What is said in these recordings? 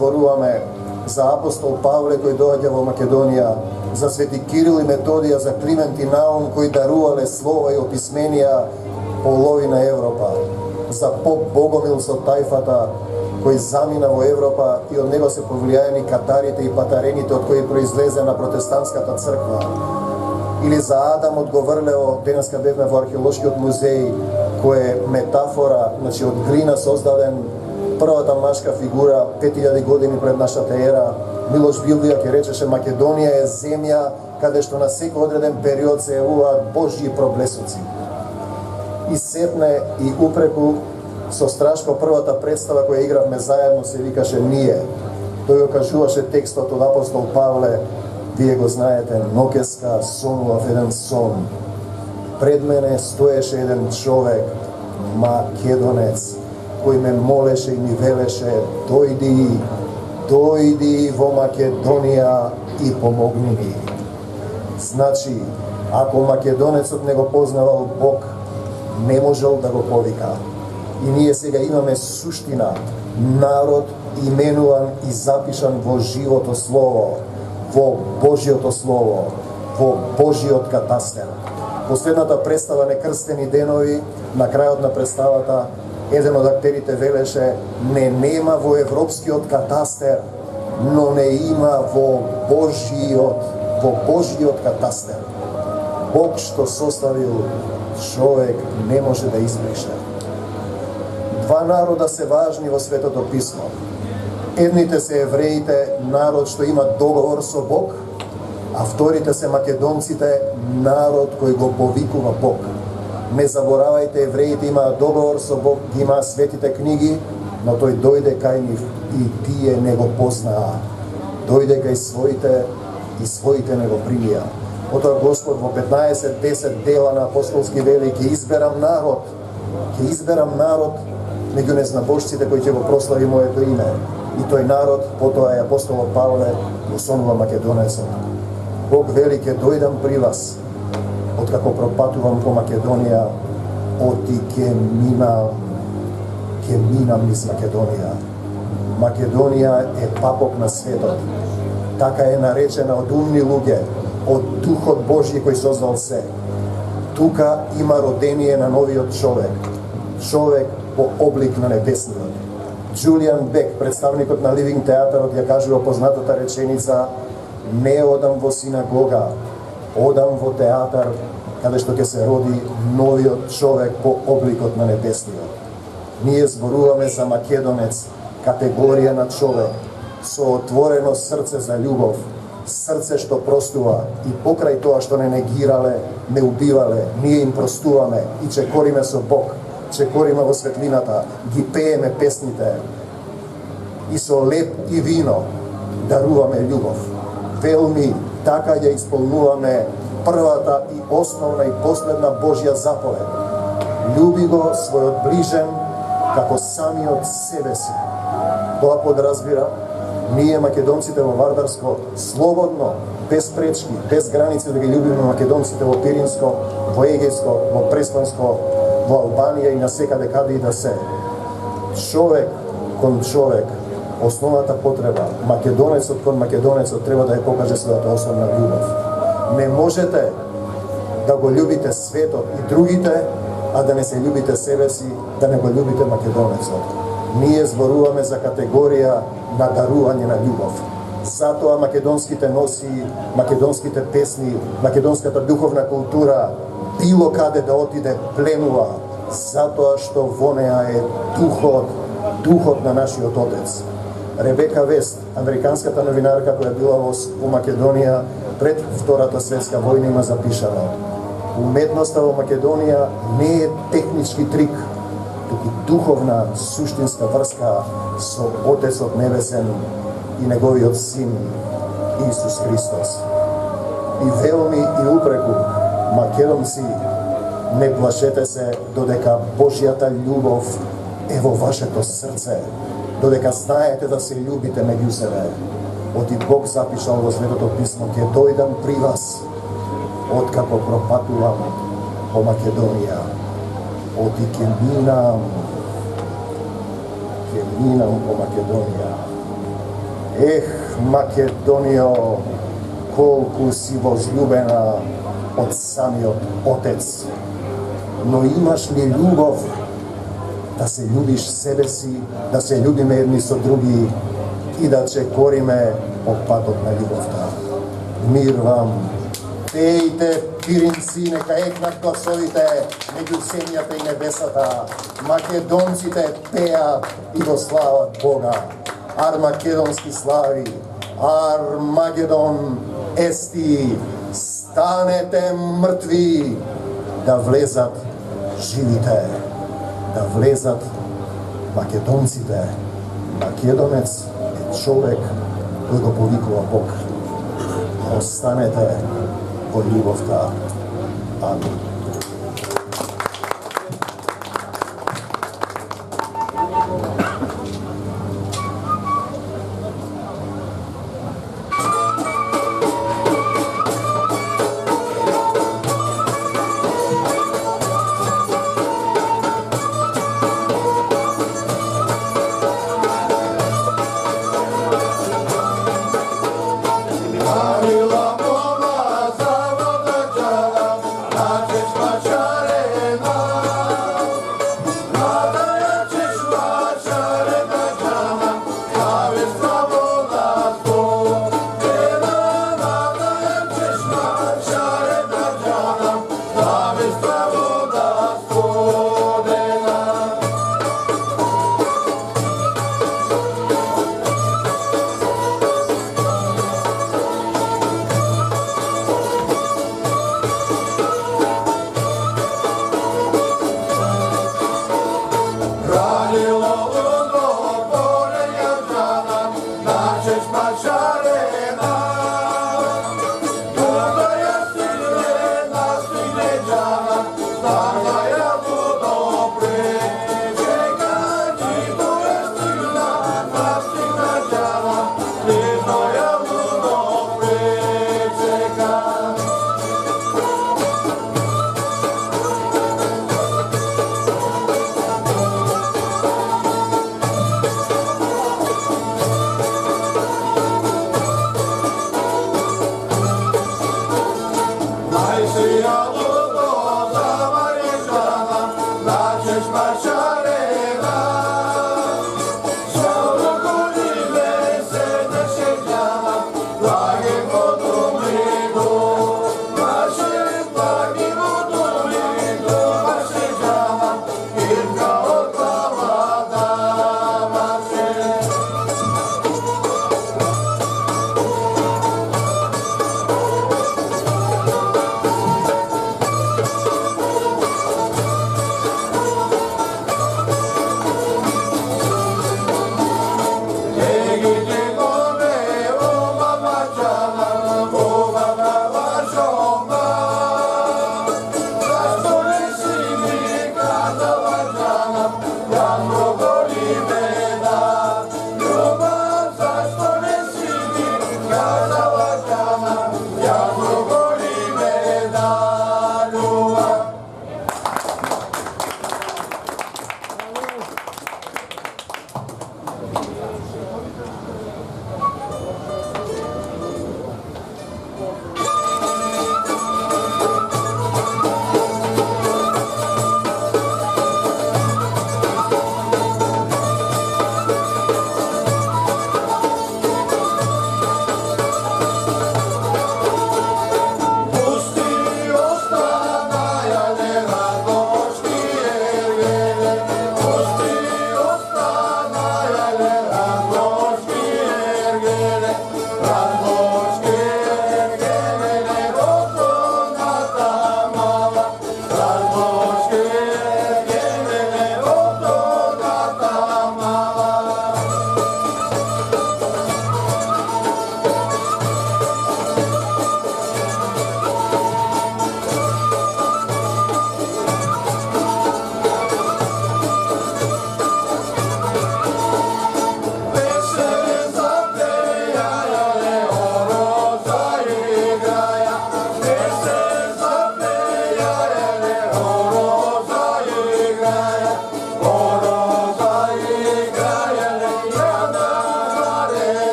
зборуваме за апостол Павле кој доаѓа во Македонија, за свети Кирил и Методија, за Климент и Наум кои дарувале слова и описменија по половина Европа, за поп Богомил со тајфата кој замина во Европа и од него се повлијаени катарите и патарените од кои произлезе на протестантската црква. Или за Адам од Говрлево, денеска бевме во археолошкиот музеј, кој е метафора, значи од глина создаден, првата машка фигура 5000 години пред нашата ера. Милош Билдија ќе речеше Македонија е земја каде што на секој одреден период се јавуваат Божји проблесоци. И сетне и упреку со Страшко првата представа која игравме заедно се викаше Ние. Тој го кажуваше текстот од апостол Павле, вие го знаете, ноќеска сонував еден сон. Пред мене стоеше еден човек, македонец, кој ме молеше и ми велеше, дојди во Македонија и помогни ми. Значи, ако македонецот не го познавал Бог, не можел да го повика. И ние сега имаме суштина, народ именуван и запишан во живото слово, во Божјото слово, во Божјиот катастер. Последната представа Некрстени денови, на крајот на представата, еден од актерите велеше, не нема во европскиот катастер, но не има во Божјиот катастер. Бог што составил, човек не може да избрише. Два народа се важни во Светото Писмо. Едните се евреите, народ што има договор со Бог, а вторите се македонците, народ кој го повикува Бог. Не заборавајте, евреите имаат договор со Бог, ги имаат светите книги, но тој дојде кај нив и тие не го познаа. Дојде кај своите и своите не го примија. Отоа Господ во 15-10 дела на апостолски вели ќе изберам народ меѓу незнабожците кои ќе го прослави моето име. И тој народ, потоа е апостолот Павле, го сонува македонецот. Бог вели ќе дојдам при вас, откако пропатувам по Македонија, оти ќе минам низ Македонија. Македонија е папок на светот. Така е наречена од умни луѓе, од Духот Божји кој создал се. Тука има родение на новиот човек. Човек по облик на небесниот. Джулиан Бек, представникот на Ливинг театарот, ја кажува познатата реченица: не одам во синагога, одам во театар, каде што ќе се роди новиот човек по обликот на небесниот. Ние зборуваме за македонец, категорија на човек, со отворено срце за љубов, срце што простува и покрај тоа што не негирале, не убивале, ние им простуваме и чекориме со Бог, чекориме во светлината, ги пееме песните и со леп и вино даруваме љубов. Велми така ја исполнуваме првата и основна и последна Божја заповед. Љуби го својот ближен како самиот себе си. Тоа подразбира ние македонците во Вардарско слободно, без пречки, без граници да ги љубиме македонците во Пиринско, во Егејско, во Преспанско, во Албанија и на секаде каде и да се. Човек кон човек, основната потреба, македонецот кон македонецот треба да ја покаже својата основна љубов. Не можете да го љубите светот и другите, а да не се љубите себе си, да не го љубите македонецот. Ние зборуваме за категорија на дарување на љубов. Затоа македонските носи, македонските песни, македонската духовна култура било каде да отиде пленува, затоа што во неа е духот на нашиот Отец. Ребека Вест, американската новинарка која била во Македонија пред Втората светска војна, има запишано: уметноста во Македонија не е технички трик, туку духовна, суштинска врска со Отецот Небесен и Неговиот Син Исус Христос. И велми и упреку, македонци, не плашете се додека Божјата љубов е во вашето срце, додека знаете да се љубите меѓу себе. Оти Бог запишал во Светото Писмо: ќе дојдам при вас, откако пропатувам по Македонија. Оти ќе минам по Македонија. Македонио, колку си возлюбена од самиот Отец. Но имаш ли љубов да се љубиш себе си, да се љубиме едни со други и да чекориме по патот на љубовта? Мир вам! Пејте, пиринци, нека екнат гласовите меѓу земјата и небесата. Македонците пеат и го слават Бога. Армагедонски слави, Армагедон ести, станете мртви, да влезат живите, да влезат македонците. Македонец е човек кој го повикува Бог. Останете во љубовта. Амин.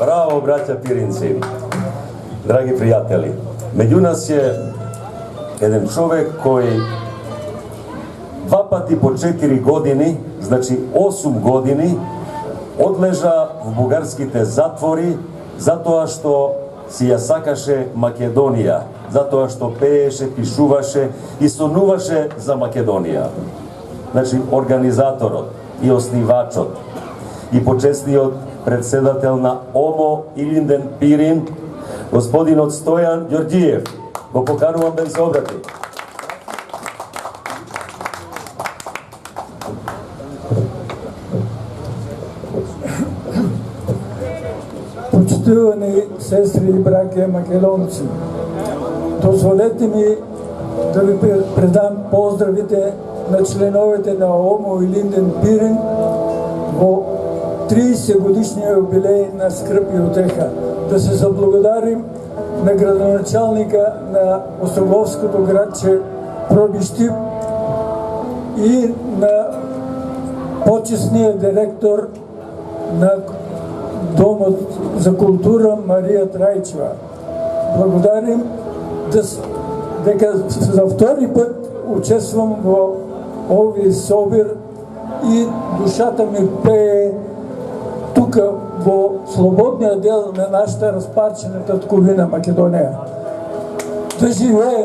Браво, браќа пиринци. Драги пријатели, меѓу нас е еден човек кој 2 пати по 4 години, значи 8 години, одлежа в бугарските затвори затоа што си ја сакаше Македонија, затоа што пееше, пишуваше и сонуваше за Македонија. Значи, организаторот и основачот и почесниот председател на ОМО Илинден Пирин, господинот Стојан Ѓорѓиев, го поканувам да се обрати. Почитувани сестри и браќа македонци, дозволете ми да ви предам поздравите на членовете на ОМО Илинден Пирин во 30 годишниот юбилеј на скрб и утеха. Да се заблагодарим на градоначалника на Острогорското градче Проби Штип и на почесниот директор на Домот за култура Марија Трајчева. Благодарим дека за втори пат учествувам во овој собир и душата ми пее тука во слободниот дел на нашата распарчена татковина Македонија. Да живее